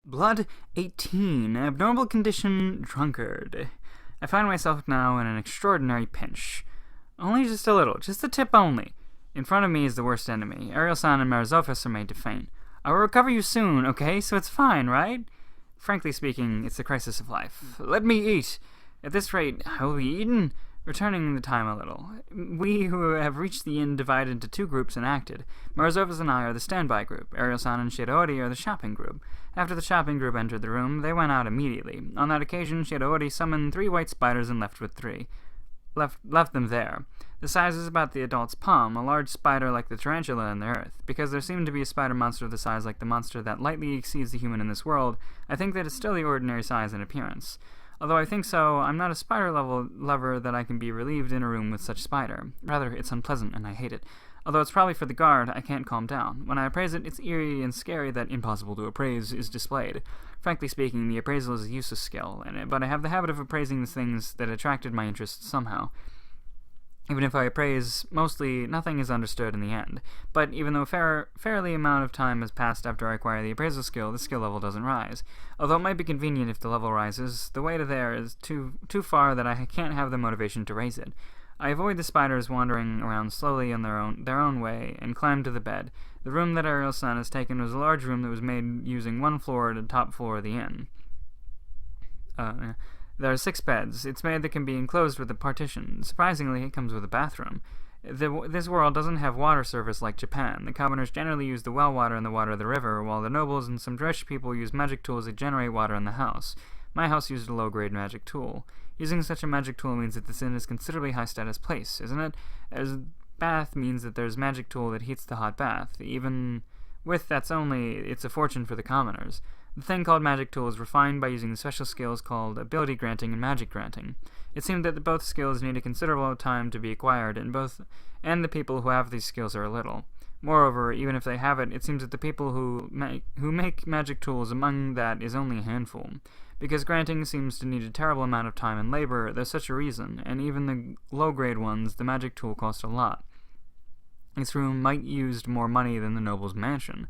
Blood 18, abnormal condition, drunkard. I find myself now in an extraordinary pinch. Only just a little, just a tip only. In front of me is the worst enemy. Ariel-san and Marizofis are made to faint. I will recover you soon, okay? So it's fine, right? Frankly speaking, it's the crisis of life. Let me eat. At this rate, I will be eaten. Returning the time a little. We who have reached the inn divided into two groups and acted. Marizofis and I are the standby group. Ariel-san and Shiroori are the shopping group. After the shopping group entered the room, they went out immediately. On that occasion, Shiroori summoned 3 white spiders and left with 3. Left them there. The size is about the adult's palm, a large spider like the tarantula in the earth. Because there seemed to be a spider monster of the size like the monster that lightly exceeds the human in this world, I think that it's still the ordinary size and appearance. Although I think so, I'm not a spider-level lover that I can be relieved in a room with such spider. Rather, it's unpleasant and I hate it. Although it's probably for the guard, I can't calm down. When I appraise it, it's eerie and scary that impossible to appraise is displayed. Frankly speaking, the appraisal is a useless skill, but I have the habit of appraising the things that attracted my interest somehow. Even if I appraise, mostly nothing is understood in the end. But even though fairly amount of time has passed after I acquire the appraisal skill, the skill level doesn't rise. Although it might be convenient if the level rises, the way to there is too far that I can't have the motivation to raise it. I avoid the spiders wandering around slowly on their own way and climb to the bed. The room that Ariel-san has taken was a large room that was made using one floor to the top floor of the inn. There are 6 beds. It's made that can be enclosed with a partition. Surprisingly, it comes with a bathroom. This world doesn't have water service like Japan. The commoners generally use the well water and the water of the river, while the nobles and some rich people use magic tools that generate water in the house. My house used a low-grade magic tool. Using such a magic tool means that this inn is a considerably high-status place, isn't it? As bath means that there's magic tool that heats the hot bath. Even with it's a fortune for the commoners. The thing called magic tool is refined by using special skills called ability granting and magic granting. It seemed that both skills need a considerable time to be acquired, and the people who have these skills are little. Moreover, even if they have it, it seems that the people who make magic tools among that is only a handful. Because granting seems to need a terrible amount of time and labor, there's such a reason, and even the low-grade ones, the magic tool cost a lot. This room might used more money than the noble's mansion.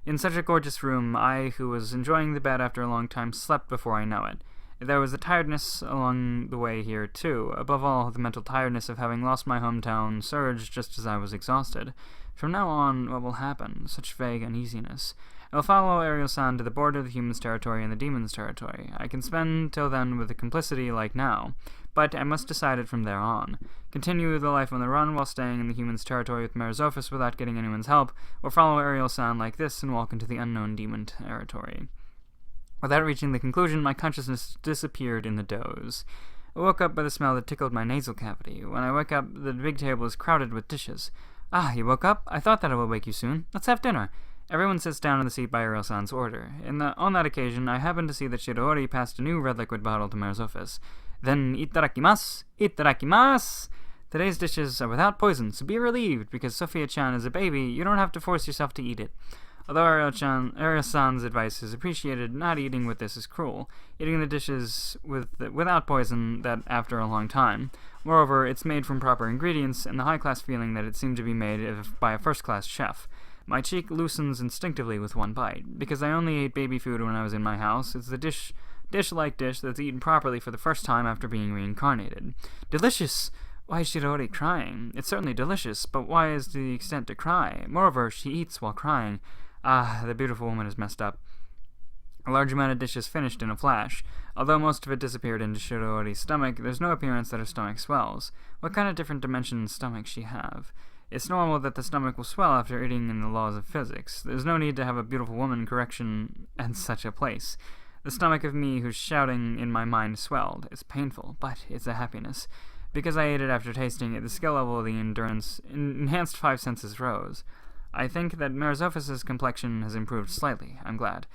In such a gorgeous room, I, who was enjoying the bed after a long time, slept before I know it. There was the tiredness along the way here, too. Above all, the mental tiredness of having lost my hometown surged just as I was exhausted. From now on, what will happen? Such vague uneasiness. I will follow Ariel-san to the border of the humans' territory and the demons' territory. I can spend till then with a complicity like now, but I must decide it from there on. Continue the life on the run while staying in the humans' territory with Marizofis without getting anyone's help, or follow Ariel-san like this and walk into the unknown demon territory. Without reaching the conclusion, my consciousness disappeared in the doze. I woke up by the smell that tickled my nasal cavity. When I wake up, the big table is crowded with dishes. Ah, you woke up? I thought that I would wake you soon. Let's have dinner. Everyone sits down in the seat by Ariel-san's order. On that occasion, I happened to see that Shiroori passed a new red liquid bottle to Marizofis. Then, itadakimasu! Itadakimasu! Today's dishes are without poison, so be relieved, because Sophia-chan is a baby, you don't have to force yourself to eat it. Although Ariel-san's advice is appreciated, not eating with this is cruel. Eating the dishes without poison that after a long time. Moreover, it's made from proper ingredients, and the high-class feeling that it seemed to be made by a first-class chef. My cheek loosens instinctively with one bite. Because I only ate baby food when I was in my house, it's the dish-like dish that's eaten properly for the first time after being reincarnated. Delicious! Why is Shiroori crying? It's certainly delicious, but why is the extent to cry? Moreover, she eats while crying. Ah, the beautiful woman is messed up. A large amount of dishes finished in a flash. Although most of it disappeared into Shiroori's stomach, there's no appearance that her stomach swells. What kind of different dimension stomach she have? It's normal that the stomach will swell after eating in the laws of physics. There's no need to have a beautiful woman correction at such a place. The stomach of me who's shouting in my mind swelled. It's painful, but it's a happiness. Because I ate it after tasting it, the skill level of the endurance enhanced 5 senses rose. I think that Marizofis' complexion has improved slightly. I'm glad.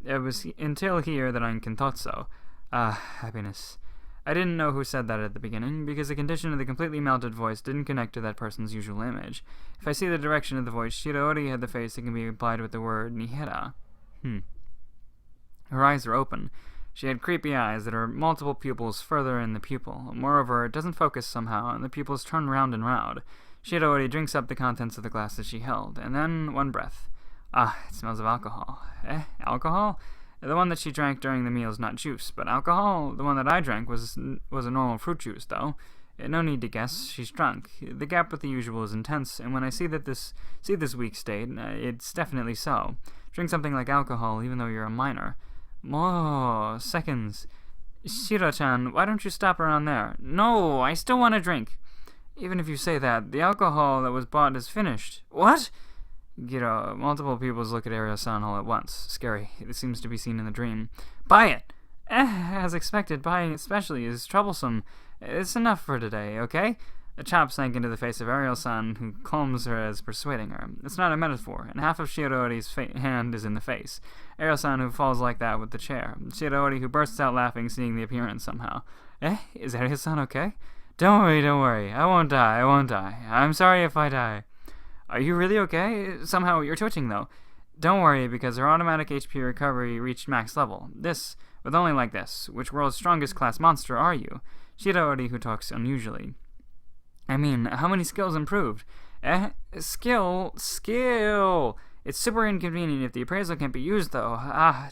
It was until here that I thought so. Ah, happiness. I didn't know who said that at the beginning, because the condition of the completely melted voice didn't connect to that person's usual image. If I see the direction of the voice, Shiroori had the face that can be applied with the word Nihira. Her eyes are open. She had creepy eyes that are multiple pupils further in the pupil. Moreover, it doesn't focus somehow, and the pupils turn round and round. Shiroori drinks up the contents of the glass that she held, and then one breath. Ah, it smells of alcohol. Alcohol? The one that she drank during the meal is not juice, but alcohol. The one that I drank was a normal fruit juice, though. No need to guess, she's drunk. The gap with the usual is intense, and when I see this weak state, it's definitely so. Drink something like alcohol, even though you're a minor. More seconds. Shiro-chan, why don't you stop around there? No, I still want to drink. Even if you say that, the alcohol that was bought is finished. What? Multiple pupils look at Ariel-san all at once. Scary. It seems to be seen in the dream. Buy it! As expected, buying it specially is troublesome. It's enough for today, okay? A chop sank into the face of Ariel-san, who calms her as persuading her. It's not a metaphor, and half of Shiroori's hand is in the face. Ariel-san, who falls like that with the chair. Shiroori, who bursts out laughing, seeing the appearance somehow. Is Ariel-san okay? Don't worry. I won't die. I'm sorry if I die. Are you really okay? Somehow you're twitching, though. Don't worry, because her automatic HP recovery reached max level. With only like this. Which world's strongest class monster are you? Shiroori, who talks unusually. I mean, how many skills improved? Skill! It's super inconvenient if the appraisal can't be used, though.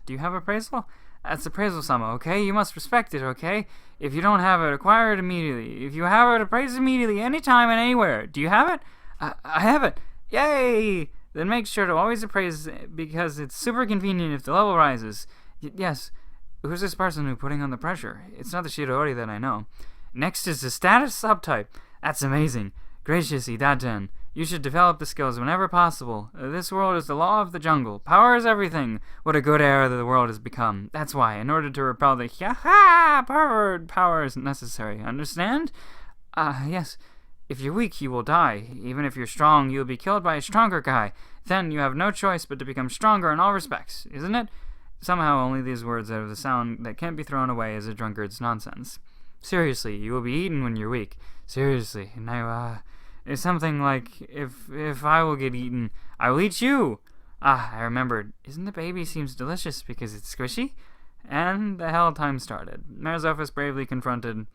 Do you have appraisal? That's appraisal-sama, okay? You must respect it, okay? If you don't have it, acquire it immediately. If you have it, appraise immediately, anytime and anywhere. Do you have it? I have it. Yay! Then make sure to always appraise because it's super convenient if the level rises. Yes. Who's this person who's putting on the pressure? It's not the Shiroori that I know. Next is the status subtype. That's amazing. Gracious Idaten. You should develop the skills whenever possible. This world is the law of the jungle. Power is everything. What a good era the world has become. That's why, in order to repel the pervert, power is necessary. Understand? Yes. If you're weak, you will die. Even if you're strong, you'll be killed by a stronger guy. Then you have no choice but to become stronger in all respects, isn't it? Somehow only these words out of the sound that can't be thrown away as a drunkard's nonsense. Seriously, you will be eaten when you're weak. Seriously. Now, it's something like, if I will get eaten, I will eat you. I remembered. Isn't the baby seems delicious because it's squishy? And the hell time started. Marzofus bravely confronted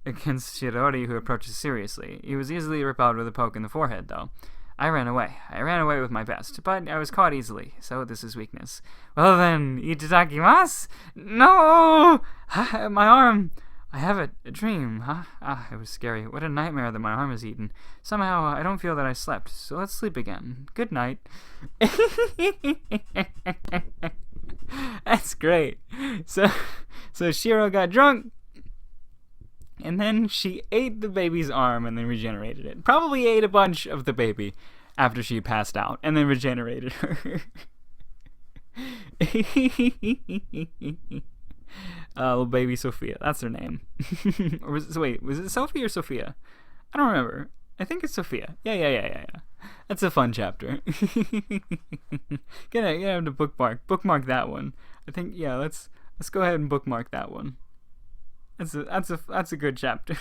against Shiroori, who approaches seriously. He was easily repelled with a poke in the forehead, though. I ran away with my best, but I was caught easily, so this is weakness. Well then, itadakimasu! No! My arm! I have it. A dream, huh? It was scary. What a nightmare that my arm is eaten. Somehow, I don't feel that I slept, so let's sleep again. Good night. That's great. So Shiro got drunk, and then she ate the baby's arm and then regenerated it. Probably ate a bunch of the baby after she passed out and then regenerated her. Little baby Sophia. That's her name. Or was it Sophie or Sophia? I don't remember. I think it's Sophia. Yeah. That's a fun chapter. Gonna have to bookmark that one. I think let's go ahead and bookmark that one. That's a good chapter.